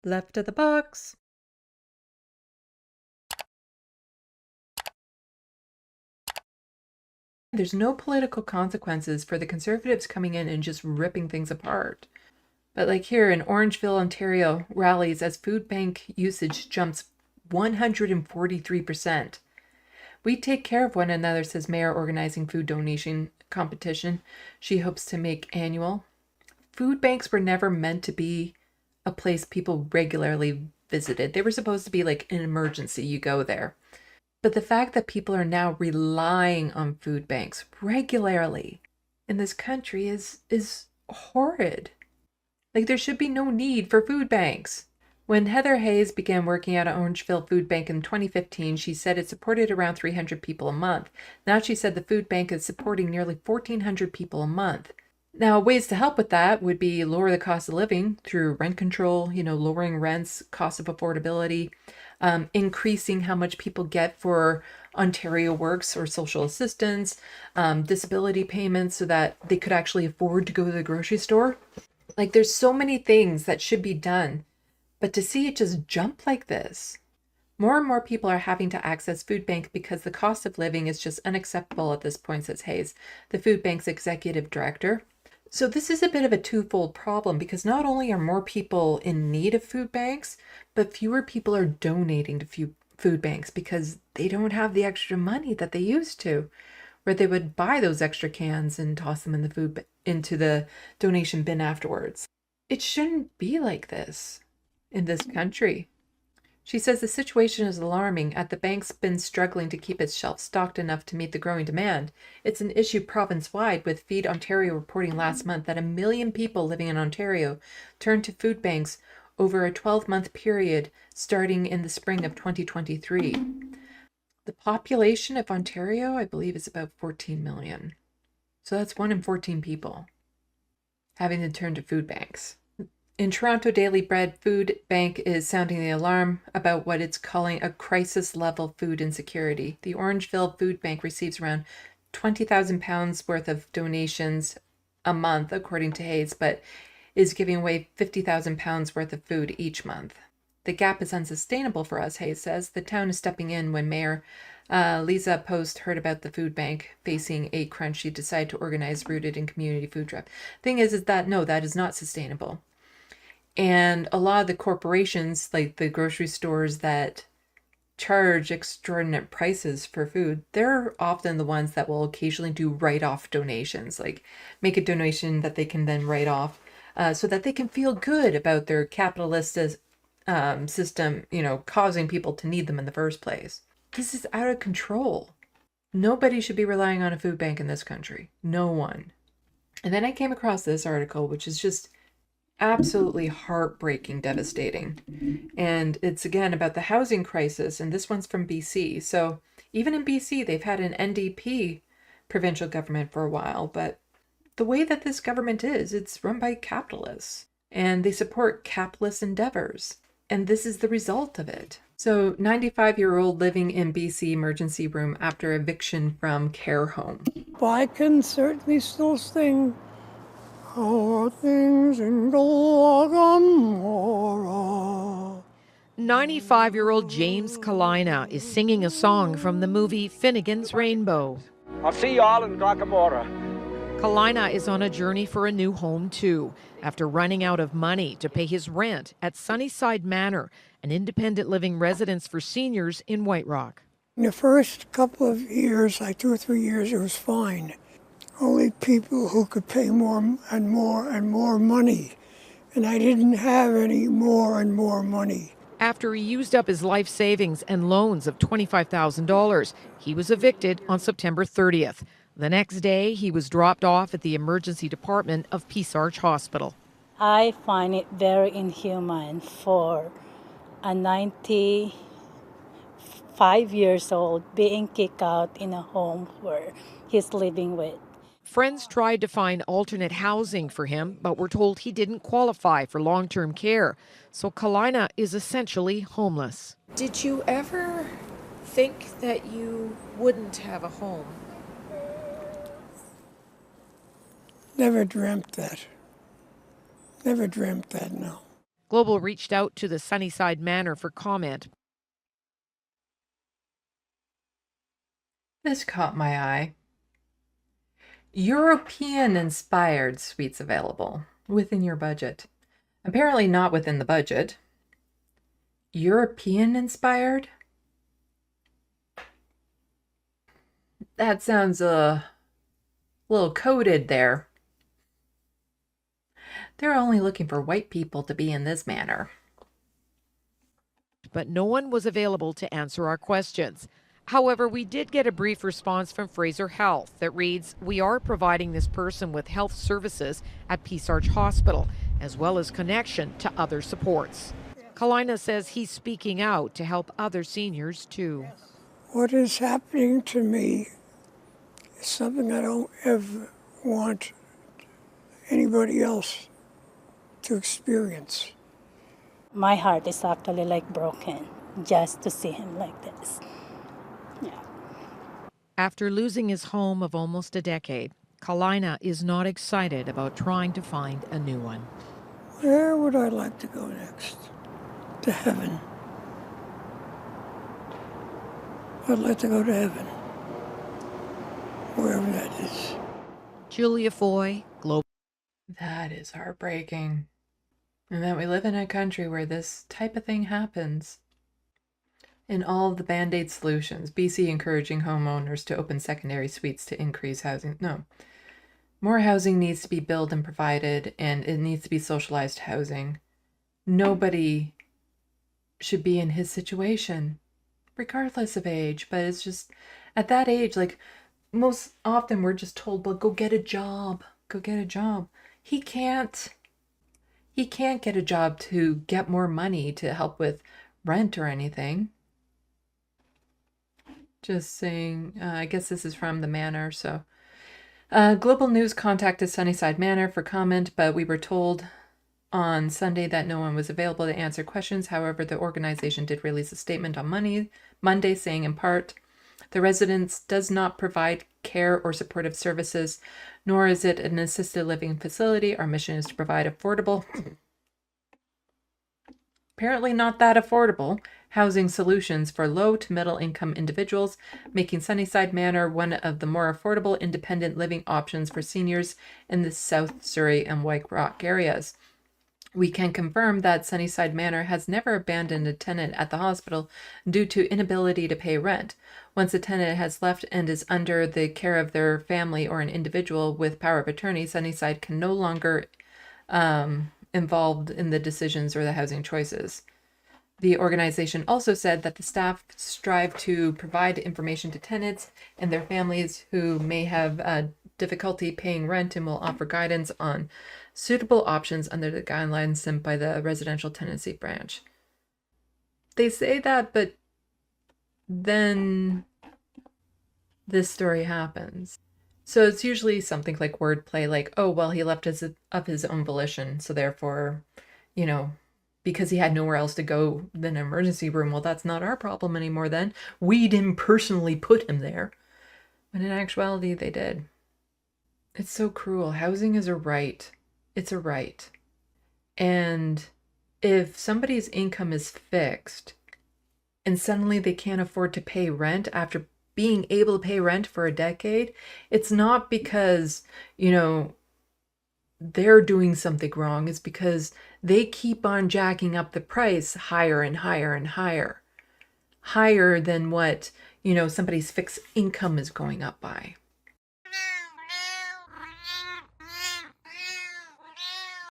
Left of the box. There's no political consequences for the Conservatives coming in and just ripping things apart. But like here in Orangeville, Ontario, rallies as food bank usage jumps 143%. We take care of one another, says Mayor, organizing food donation competition she hopes to make annual. Food banks were never meant to be a place people regularly visited. They were supposed to be like an emergency, you go there. But the fact that people are now relying on food banks regularly in this country is horrid. Like, there should be no need for food banks. When Heather Hayes began working at Orangeville Food Bank in 2015, she said it supported around 300 people a month. Now she said the food bank is supporting nearly 1,400 people a month. Now, ways to help with that would be lower the cost of living through rent control, lowering rents, cost of affordability, increasing how much people get for Ontario Works or social assistance, disability payments so that they could actually afford to go to the grocery store. Like, there's so many things that should be done, but to see it just jump like this, more and more people are having to access food bank because the cost of living is just unacceptable at this point, says Hayes, the food bank's executive director. So this is a bit of a twofold problem because not only are more people in need of food banks, but fewer people are donating to food banks because they don't have the extra money that they used to, where they would buy those extra cans and toss them in into the donation bin afterwards. It shouldn't be like this in this country. She says the situation is alarming as the bank's been struggling to keep its shelves stocked enough to meet the growing demand. It's an issue province-wide, with Feed Ontario reporting last month that 1 million people living in Ontario turned to food banks over a 12-month period starting in the spring of 2023. The population of Ontario, I believe, is about 14 million. So that's 1 in 14 people having to turn to food banks. In Toronto, Daily Bread Food Bank is sounding the alarm about what it's calling a crisis-level food insecurity. The Orangeville Food Bank receives around £20,000 worth of donations a month, according to Hayes, but is giving away £50,000 worth of food each month. The gap is unsustainable for us, Hayes says. The town is stepping in when Mayor Lisa Post heard about the food bank facing a crunch. She decided to organize Rooted in Community Food Drive. Thing is that no, that is not sustainable. And a lot of the corporations, like the grocery stores that charge extraordinary prices for food, they're often the ones that will occasionally do write-off donations, like make a donation that they can then write off so that they can feel good about their capitalist system, causing people to need them in the first place. This is out of control. Nobody should be relying on a food bank in this country. No one. And then I came across this article, which is just absolutely heartbreaking, devastating. And it's again about the housing crisis, and this one's from BC. So even in BC, they've had an NDP provincial government for a while, but the way that this government is, it's run by capitalists, and they support capitalist endeavors. And this is the result of it. So 95-year-old living in BC emergency room after eviction from care home. Well, I can certainly still sing How Things in Gomorrah. 95-year-old James Kalina is singing a song from the movie Finnegan's Rainbow. I'll see you all in Gomorrah. Kalina is on a journey for a new home, too, after running out of money to pay his rent at Sunnyside Manor, an independent living residence for seniors in White Rock. In the first couple of years, like 2 or 3 years, it was fine. Only people who could pay more and more and more money. And I didn't have any more and more money. After he used up his life savings and loans of $25,000, he was evicted on September 30th. The next day, he was dropped off at the emergency department of Peace Arch Hospital. I find it very inhuman for a 95 years old being kicked out in a home where he's living with. Friends tried to find alternate housing for him, but were told he didn't qualify for long-term care. So Kalina is essentially homeless. Did you ever think that you wouldn't have a home? Never dreamt that. Never dreamt that, no. Global reached out to the Sunnyside Manor for comment. This caught my eye. European-inspired suites available within your budget. Apparently not within the budget. European-inspired? That sounds a little coded there. They're only looking for white people to be in this manor. But no one was available to answer our questions. However, we did get a brief response from Fraser Health that reads, "We are providing this person with health services at Peace Arch Hospital, as well as connection to other supports." Kalina says he's speaking out to help other seniors too. What is happening to me is something I don't ever want anybody else to experience. My heart is actually like broken just to see him like this. Yeah. After losing his home of almost a decade, Kalina is not excited about trying to find a new one. Where would I like to go next? To heaven. I'd like to go to heaven. Wherever that is. Julia Foy, Global. That is heartbreaking. And that we live in a country where this type of thing happens. In all of the Band-Aid solutions, BC encouraging homeowners to open secondary suites to increase housing. No. More housing needs to be built and provided, and it needs to be socialized housing. Nobody should be in his situation, regardless of age. But it's just, at that age, like, most often we're just told, well, go get a job. Go get a job. He can't get a job to get more money to help with rent or anything. Just saying, I guess this is from the Manor. So Global News contacted Sunnyside Manor for comment, but we were told on Sunday that no one was available to answer questions. However, the organization did release a statement on Monday saying, in part, the residence does not provide care or supportive services, nor is it an assisted living facility. Our mission is to provide affordable, apparently not that affordable, housing solutions for low to middle income individuals, making Sunnyside Manor one of the more affordable independent living options for seniors in the South Surrey and White Rock areas. We can confirm that Sunnyside Manor has never abandoned a tenant at the hospital due to inability to pay rent. Once a tenant has left and is under the care of their family or an individual with power of attorney, Sunnyside can no longer involved in the decisions or the housing choices. The organization also said that the staff strive to provide information to tenants and their families who may have difficulty paying rent and will offer guidance on suitable options under the guidelines sent by the residential tenancy branch. They say that, but then this story happens. So it's usually something like wordplay, like, oh, well, he left of his own volition, so therefore, because he had nowhere else to go than an emergency room, well, that's not our problem anymore then. We didn't personally put him there. But in actuality, they did. It's so cruel. Housing is a right. It's a right. And if somebody's income is fixed and suddenly they can't afford to pay rent after being able to pay rent for a decade, it's not because, they're doing something wrong. It's because they keep on jacking up the price higher and higher and higher. Higher than what, somebody's fixed income is going up by.